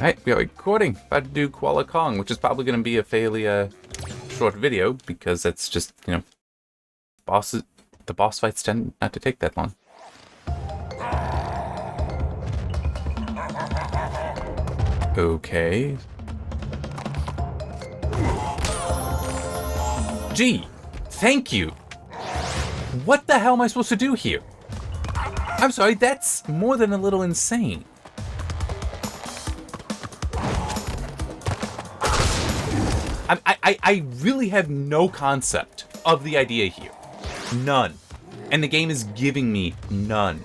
Alright, we are recording. About to do Koala Kong, which is probably going to be a fairly short video, because that's just, the boss fights tend not to take that long. Okay. Gee, thank you. What the hell am I supposed to do here? I'm sorry, that's more than a little insane. I really have no concept of the idea here. None. And the game is giving me none.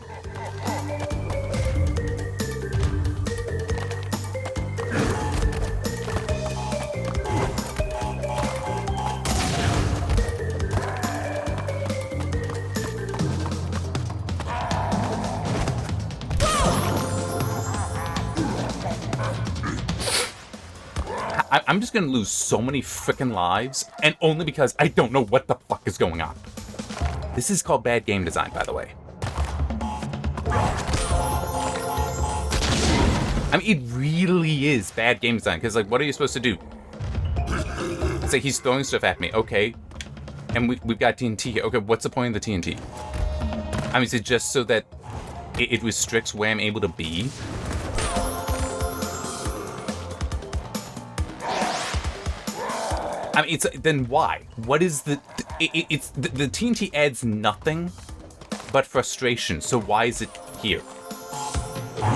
I'm just gonna lose so many frickin' lives, and only because I don't know what the fuck is going on. This is called bad game design, by the way. I mean, it really is bad game design, because, like, what are you supposed to do? It's like he's throwing stuff at me, okay. And we've got TNT here. Okay, what's the point of the TNT? I mean, is it just so that it restricts where I'm able to be? I mean, then why? What is the TNT adds nothing but frustration, so why is it here?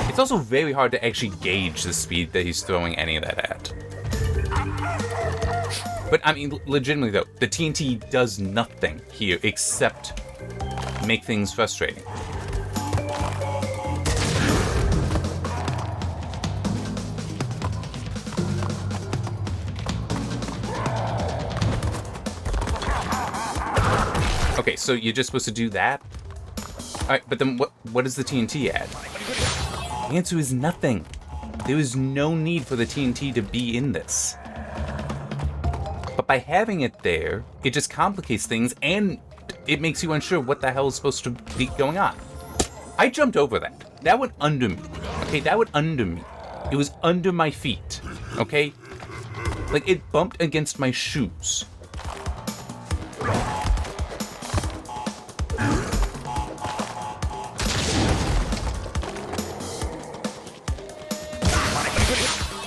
It's also very hard to actually gauge the speed that he's throwing any of that at. But, I mean, legitimately though, the TNT does nothing here except make things frustrating. Okay, so you're just supposed to do that? Alright, but then what does the TNT add? The answer is nothing. There is no need for the TNT to be in this. But by having it there, it just complicates things, and it makes you unsure what the hell is supposed to be going on. I jumped over that. That went under me. Okay, that went under me. It was under my feet. Okay? Like, it bumped against my shoes.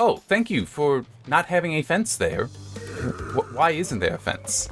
Oh, thank you for not having a fence there. Why isn't there a fence?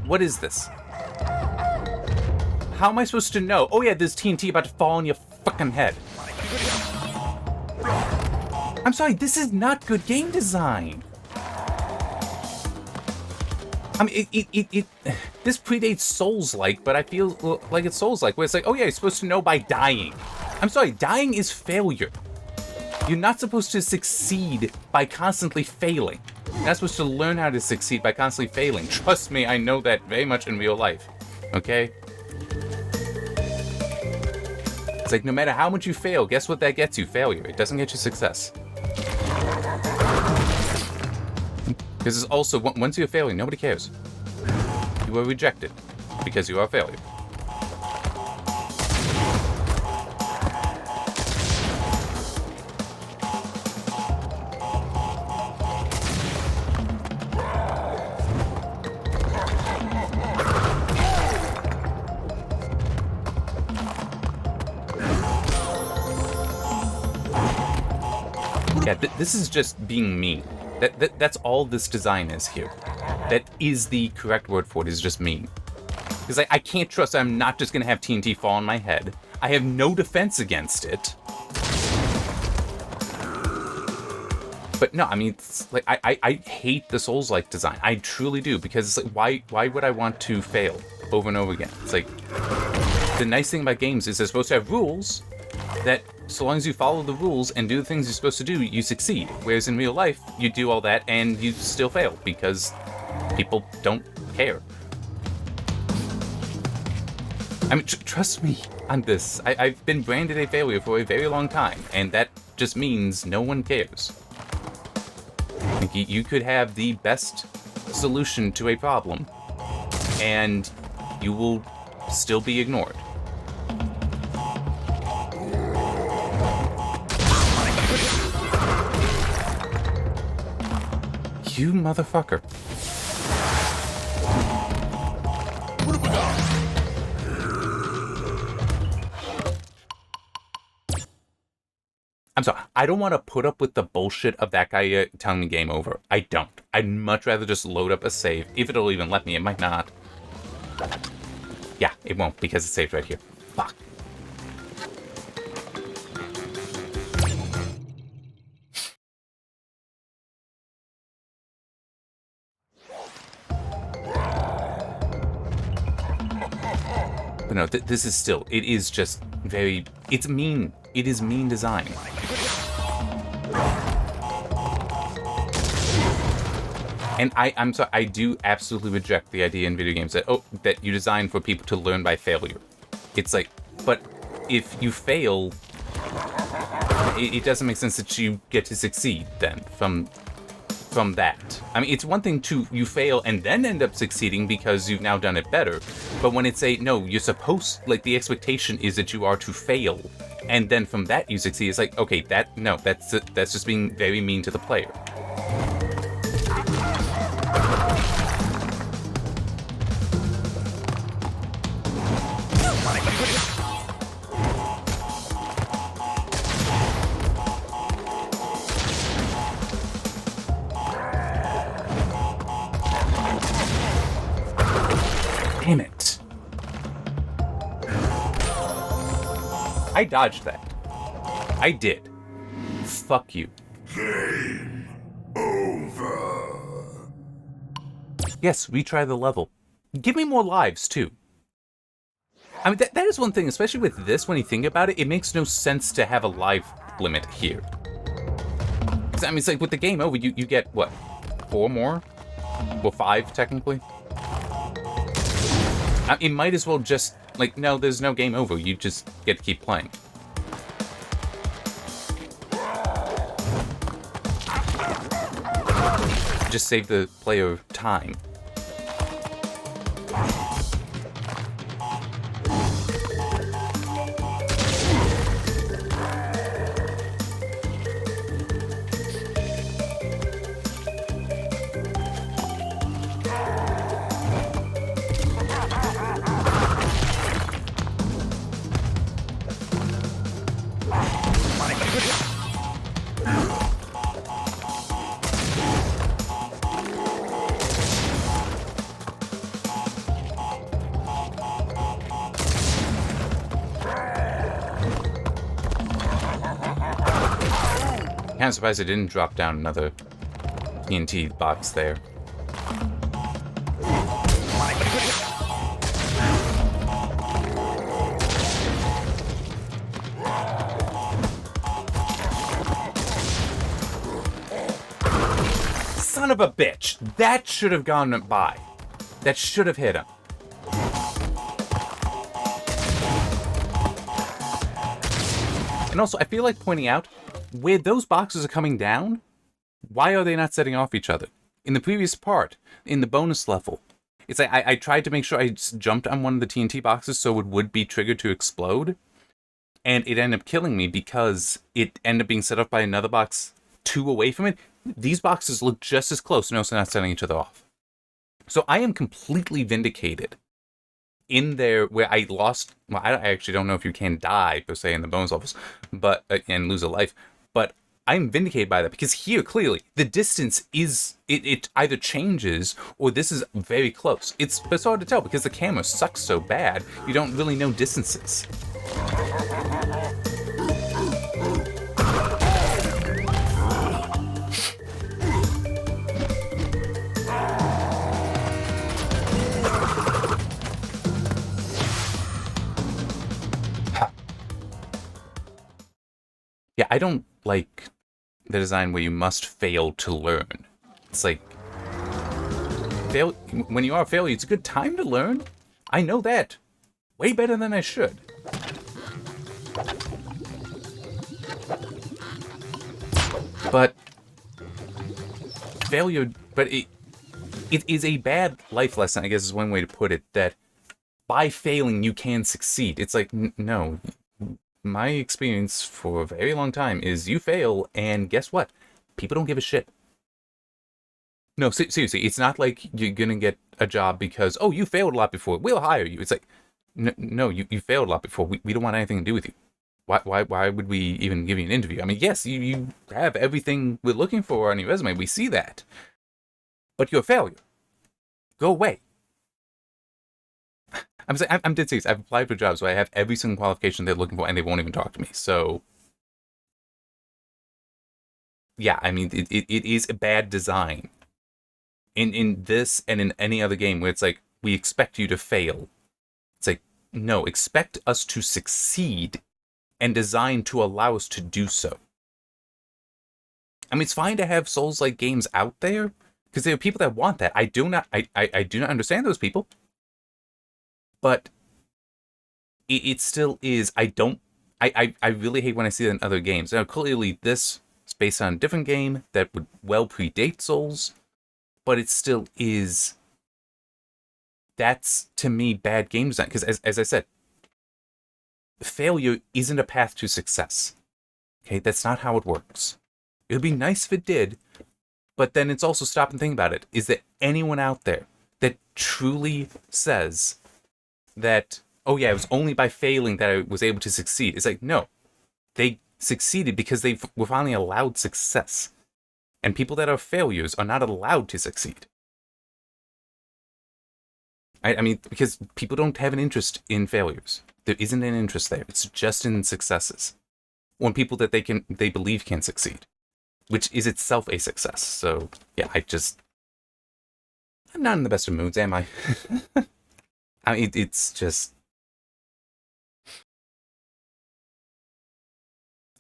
What is this? How am I supposed to know? Oh yeah, there's TNT about to fall on your fucking head. I'm sorry, this is not good game design. I mean, this predates Souls-like, but I feel like it's Souls-like, where it's like, oh yeah, you're supposed to know by dying. I'm sorry, dying is failure. You're not supposed to succeed by constantly failing. You're not supposed to learn how to succeed by constantly failing. Trust me, I know that very much in real life. Okay? It's like, no matter how much you fail, guess what that gets you? Failure. It doesn't get you success. Because it's also, once you're failing, nobody cares. You are rejected because you are a failure. Yeah, this is just being mean. That's all this design is here. That is the correct word for it, is just mean. Because I can't trust I'm not just going to have TNT fall on my head. I have no defense against it. But no, I mean, it's like I hate the Souls-like design. I truly do, because it's like, why would I want to fail over and over again? It's like, the nice thing about games is they're supposed to have rules that, so long as you follow the rules and do the things you're supposed to do, you succeed. Whereas in real life, you do all that and you still fail because people don't care. I mean, trust me on this. I've been branded a failure for a very long time, and that just means no one cares. Like, you could have the best solution to a problem, and you will still be ignored. You motherfucker. What have we got? I'm sorry, I don't want to put up with the bullshit of that guy telling me game over. I don't. I'd much rather just load up a save. If it'll even let me, it might not. Yeah, it won't because it's saved right here. Fuck. But no, this is still, it is just very, it's mean. It is mean design. And I'm sorry, I do absolutely reject the idea in video games that, that you design for people to learn by failure. It's like, but if you fail, it doesn't make sense that you get to succeed then from that. I mean, it's one thing to you fail and then end up succeeding because you've now done it better. But when it's no, you're supposed, like, the expectation is that you are to fail, and then from that you succeed. It's like, okay, that's just being very mean to the player. Damn it. I dodged that. I did. Fuck you. Game over. Yes, retry the level. Give me more lives, too. I mean, that is one thing, especially with this, when you think about it, it makes no sense to have a life limit here. I mean, it's like with the game over, you get, what, 4 more? Well, 5, technically. It might as well just, like, no, there's no game over. You just get to keep playing. Just save the player time. I'm surprised I didn't drop down another TNT box there. Son of a bitch! That should have gone by. That should have hit him. And also, I feel like pointing out, where those boxes are coming down, why are they not setting off each other? In the previous part, in the bonus level, it's like I tried to make sure I jumped on one of the TNT boxes so it would be triggered to explode, and it ended up killing me because it ended up being set off by another box 2 away from it. These boxes look just as close, and also not setting each other off. So I am completely vindicated in there where I lost. Well, I actually don't know if you can die per se in the bonus levels, but and lose a life. But I'm vindicated by that because here clearly the distance is it either changes or this is very close. It's hard to tell because the camera sucks so bad you don't really know distances. Yeah, I don't like the design where you must fail to learn. It's like, when you are a failure, it's a good time to learn. I know that way better than I should. But failure, but it is a bad life lesson, I guess is one way to put it, that by failing you can succeed. It's like, no. My experience for a very long time is you fail, and guess what? People don't give a shit. No, seriously, it's not like you're gonna get a job because, oh, you failed a lot before, we'll hire you. It's like, no, you failed a lot before, we don't want anything to do with you. Why would we even give you an interview? I mean, yes, you have everything we're looking for on your resume, we see that. But you're a failure. Go away. I'm dead serious. I've applied for jobs where I have every single qualification they're looking for, and they won't even talk to me. So, yeah, I mean, it is a bad design. In this and in any other game where it's like, we expect you to fail. It's like, no, expect us to succeed and design to allow us to do so. I mean, it's fine to have Souls-like games out there, because there are people that want that. I do not understand those people. But it still is, I really hate when I see that in other games. Now, clearly, this is based on a different game that would well predate Souls, but it still is, that's, to me, bad game design. Because, as I said, failure isn't a path to success. Okay, that's not how it works. It would be nice if it did, but then it's also stop and think about it. Is there anyone out there that truly says that, oh yeah, it was only by failing that I was able to succeed? It's like, no. They succeeded because they were finally allowed success. And people that are failures are not allowed to succeed. I mean, because people don't have an interest in failures. There isn't an interest there. It's just in successes. Or in people that they believe can succeed. Which is itself a success. So, yeah, I'm not in the best of moods, am I? I mean, it's just...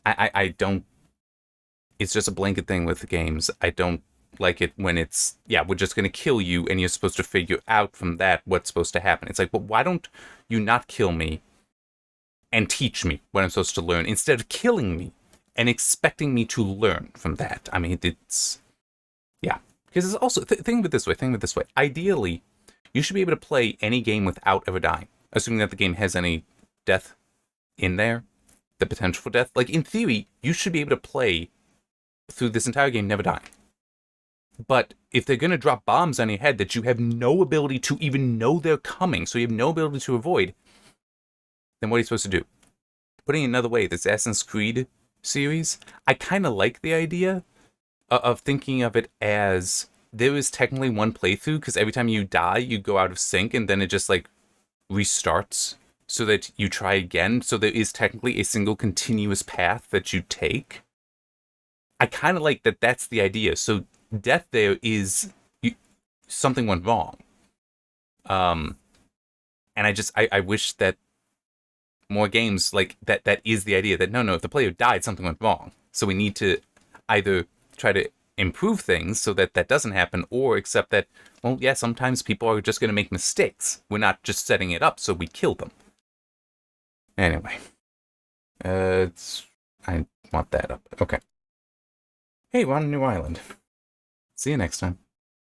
I don't... It's just a blanket thing with the games. I don't like it when it's, yeah, we're just going to kill you and you're supposed to figure out from that what's supposed to happen. It's like, well, why don't you not kill me and teach me what I'm supposed to learn instead of killing me and expecting me to learn from that? I mean, it's, yeah. Because it's also, think of it this way. Ideally, you should be able to play any game without ever dying, assuming that the game has any death in there, the potential for death. Like, in theory, you should be able to play through this entire game never dying. But if they're going to drop bombs on your head that you have no ability to even know they're coming, so you have no ability to avoid, then what are you supposed to do? Putting it another way, this Assassin's Creed series, I kind of like the idea of thinking of it as there is technically one playthrough, because every time you die, you go out of sync, and then it just, like, restarts so that you try again. So there is technically a single continuous path that you take. I kind of like that that's the idea. So death there is something went wrong. And I wish that more games like that is the idea that no, if the player died, something went wrong. So we need to either try to improve things so that that doesn't happen, or accept that, well, yeah, sometimes people are just going to make mistakes. We're not just setting it up, so we kill them. Anyway. I want that up. Okay. Hey, we're on a new island. See you next time.